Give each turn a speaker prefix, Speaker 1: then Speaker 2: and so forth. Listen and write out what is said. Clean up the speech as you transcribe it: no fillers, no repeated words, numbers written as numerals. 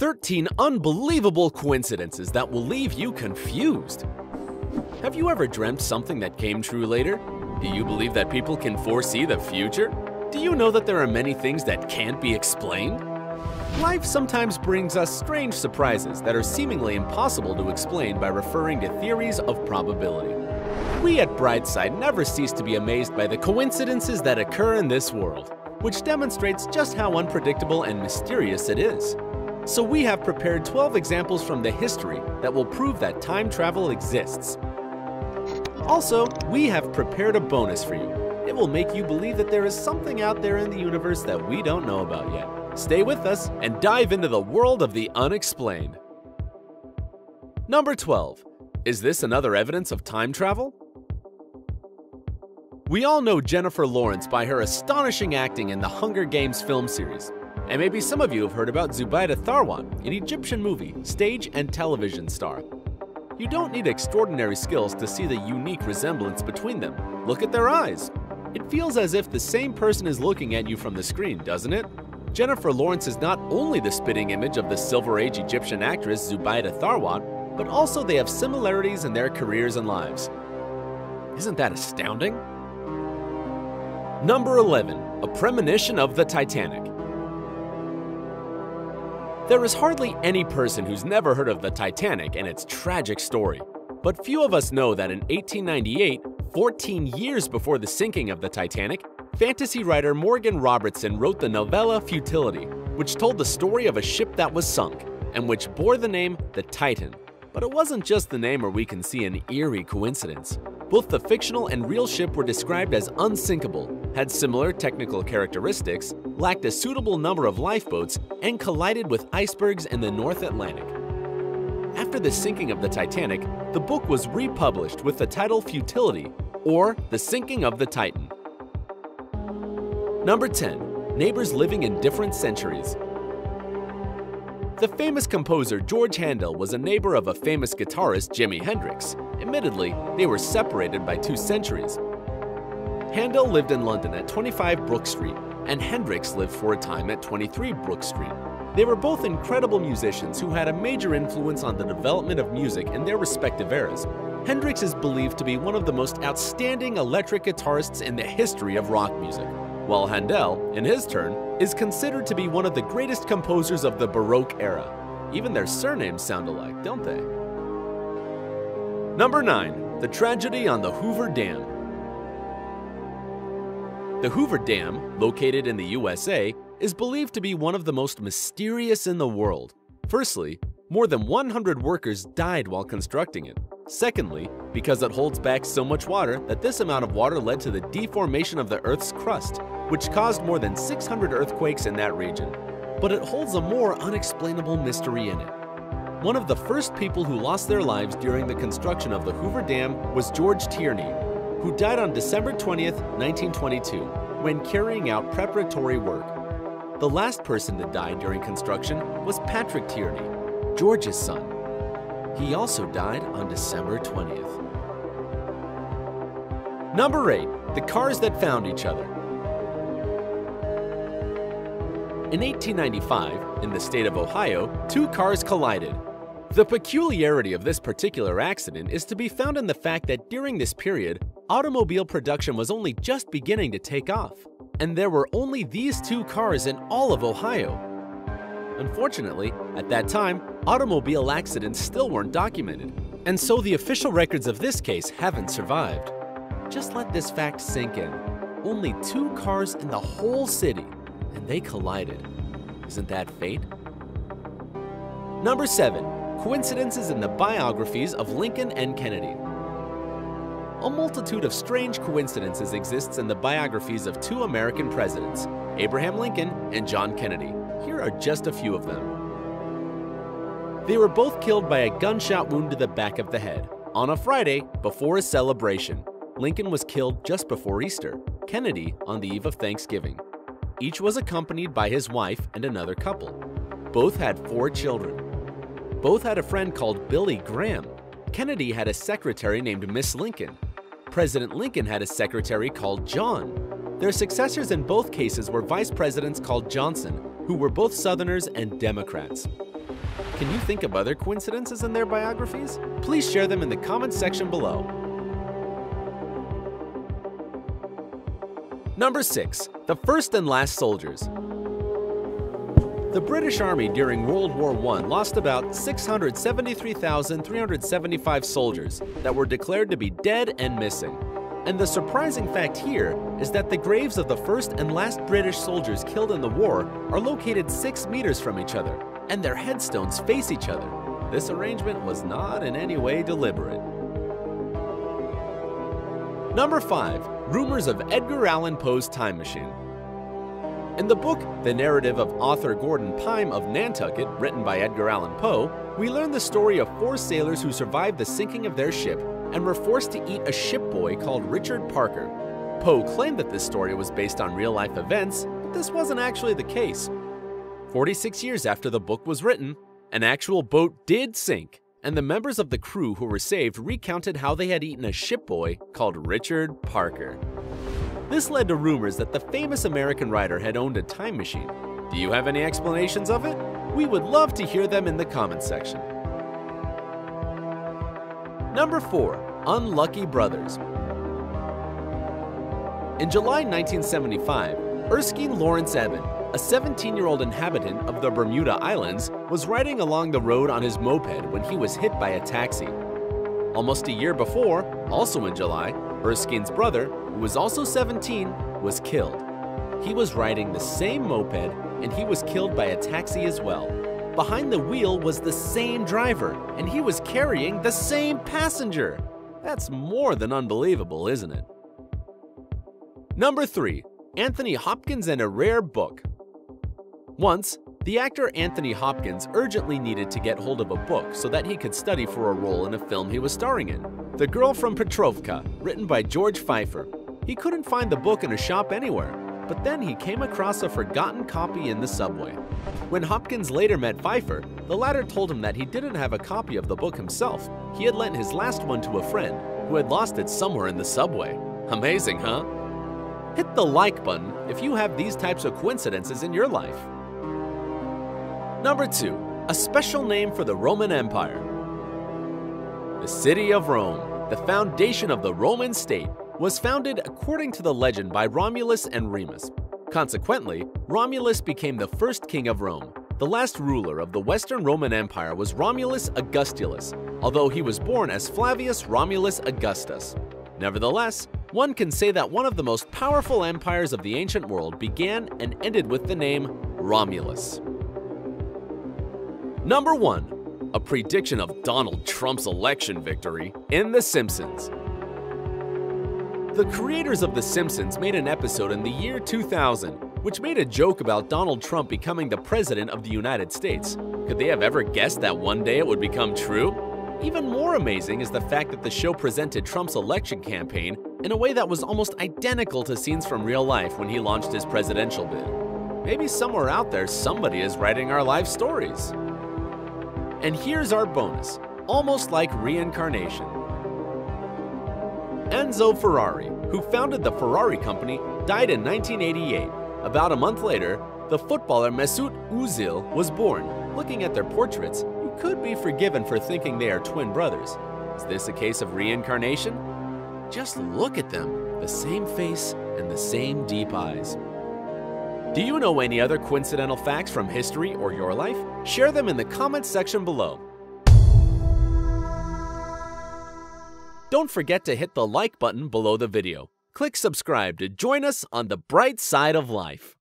Speaker 1: 13 unbelievable coincidences that will leave you confused. Have you ever dreamt something that came true later? Do you believe that people can foresee the future? Do you know that there are many things that can't be explained? Life sometimes brings us strange surprises that are seemingly impossible to explain by referring to theories of probability. We at Brightside never cease to be amazed by the coincidences that occur in this world, which demonstrates just how unpredictable and mysterious it is. So we have prepared 12 examples from the history that will prove that time travel exists. Also, we have prepared a bonus for you. It will make you believe that there is something out there in the universe that we don't know about yet. Stay with us and dive into the world of the unexplained. Number 12. Is this another evidence of time travel? We all know Jennifer Lawrence by her astonishing acting in the Hunger Games film series. And maybe some of you have heard about Zubaida Tharwan, an Egyptian movie, stage, and television star. You don't need extraordinary skills to see the unique resemblance between them. Look at their eyes. It feels as if the same person is looking at you from the screen, doesn't it? Jennifer Lawrence is not only the spitting image of the Silver Age Egyptian actress Zubaida Tharwan, but also they have similarities in their careers and lives. Isn't that astounding? Number 11. A premonition of the Titanic. There is hardly any person who's never heard of the Titanic and its tragic story. But few of us know that in 1898, 14 years before the sinking of the Titanic, fantasy writer Morgan Robertson wrote the novella Futility, which told the story of a ship that was sunk, and which bore the name the Titan. But it wasn't just the name where we can see an eerie coincidence. Both the fictional and real ship were described as unsinkable, had similar technical characteristics, lacked a suitable number of lifeboats, and collided with icebergs in the North Atlantic. After the sinking of the Titanic, the book was republished with the title Futility, or The Sinking of the Titan. Number 10. Neighbors living in different centuries. The famous composer George Handel was a neighbor of a famous guitarist Jimi Hendrix. Admittedly, they were separated by 2 centuries. Handel lived in London at 25 Brook Street, and Hendrix lived for a time at 23 Brook Street. They were both incredible musicians who had a major influence on the development of music in their respective eras. Hendrix is believed to be one of the most outstanding electric guitarists in the history of rock music, while Handel, in his turn, is considered to be one of the greatest composers of the Baroque era. Even their surnames sound alike, don't they? Number 9. The tragedy on the Hoover Dam. The Hoover Dam, located in the USA, is believed to be one of the most mysterious in the world. Firstly, more than 100 workers died while constructing it. Secondly, because it holds back so much water that this amount of water led to the deformation of the Earth's crust, which caused more than 600 earthquakes in that region. But it holds a more unexplainable mystery in it. One of the first people who lost their lives during the construction of the Hoover Dam was George Tierney, who died on December 20th, 1922, when carrying out preparatory work. The last person to die during construction was Patrick Tierney, George's son. He also died on December 20th. Number 8. The cars that found each other. In 1895, in the state of Ohio, 2 cars collided. The peculiarity of this particular accident is to be found in the fact that during this period, automobile production was only just beginning to take off, and there were only these 2 cars in all of Ohio. Unfortunately, at that time, automobile accidents still weren't documented, and so the official records of this case haven't survived. Just let this fact sink in. Only 2 cars in the whole city, and they collided. Isn't that fate? Number 7. Coincidences in the biographies of Lincoln and Kennedy. A multitude of strange coincidences exists in the biographies of 2 American presidents, Abraham Lincoln and John Kennedy. Here are just a few of them. They were both killed by a gunshot wound to the back of the head on a Friday before a celebration. Lincoln was killed just before Easter, Kennedy on the eve of Thanksgiving. Each was accompanied by his wife and another couple. Both had 4 children. Both had a friend called Billy Graham. Kennedy had a secretary named Miss Lincoln. President Lincoln had a secretary called John. Their successors in both cases were vice presidents called Johnson, who were both Southerners and Democrats. Can you think of other coincidences in their biographies? Please share them in the comments section below. Number 6. The First and Last Soldiers. The British Army during World War I lost about 673,375 soldiers that were declared to be dead and missing. And the surprising fact here is that the graves of the first and last British soldiers killed in the war are located 6 meters from each other, and their headstones face each other. This arrangement was not in any way deliberate. Number 5. Rumors of Edgar Allan Poe's Time Machine. In the book The Narrative of Arthur Gordon Pym of Nantucket, written by Edgar Allan Poe, we learn the story of 4 sailors who survived the sinking of their ship and were forced to eat a shipboy called Richard Parker. Poe claimed that this story was based on real-life events, but this wasn't actually the case. 46 years after the book was written, an actual boat did sink, and the members of the crew who were saved recounted how they had eaten a shipboy called Richard Parker. This led to rumors that the famous American writer had owned a time machine. Do you have any explanations of it? We would love to hear them in the comments section. Number 4. Unlucky Brothers. In July 1975, Erskine Lawrence Evan, a 17-year-old inhabitant of the Bermuda Islands, was riding along the road on his moped when he was hit by a taxi. Almost a year before, also in July, Erskine's brother, who was also 17, was killed. He was riding the same moped and he was killed by a taxi as well. Behind the wheel was the same driver and he was carrying the same passenger. That's more than unbelievable, isn't it? Number 3. Anthony Hopkins and a Rare Book. Once, the actor Anthony Hopkins urgently needed to get hold of a book so that he could study for a role in a film he was starring in, The Girl from Petrovka, written by George Pfeiffer. He couldn't find the book in a shop anywhere, but then he came across a forgotten copy in the subway. When Hopkins later met Pfeiffer, the latter told him that he didn't have a copy of the book himself. He had lent his last one to a friend who had lost it somewhere in the subway. Amazing, huh? Hit the like button if you have these types of coincidences in your life. Number 2. A special name for the Roman Empire. The city of Rome, the foundation of the Roman state, was founded according to the legend by Romulus and Remus. Consequently, Romulus became the first king of Rome. The last ruler of the Western Roman Empire was Romulus Augustulus, although he was born as Flavius Romulus Augustus. Nevertheless, one can say that one of the most powerful empires of the ancient world began and ended with the name Romulus. Number 1. A prediction of Donald Trump's election victory in The Simpsons. The creators of The Simpsons made an episode in the year 2000, which made a joke about Donald Trump becoming the president of the United States. Could they have ever guessed that one day it would become true? Even more amazing is the fact that the show presented Trump's election campaign in a way that was almost identical to scenes from real life when he launched his presidential bid. Maybe somewhere out there somebody is writing our life stories. And here's our bonus, almost like reincarnation. Enzo Ferrari, who founded the Ferrari company, died in 1988. About a month later, the footballer Mesut Özil was born. Looking at their portraits, you could be forgiven for thinking they are twin brothers. Is this a case of reincarnation? Just look at them, the same face and the same deep eyes. Do you know any other coincidental facts from history or your life? Share them in the comments section below. Don't forget to hit the like button below the video. Click subscribe to join us on the bright side of life.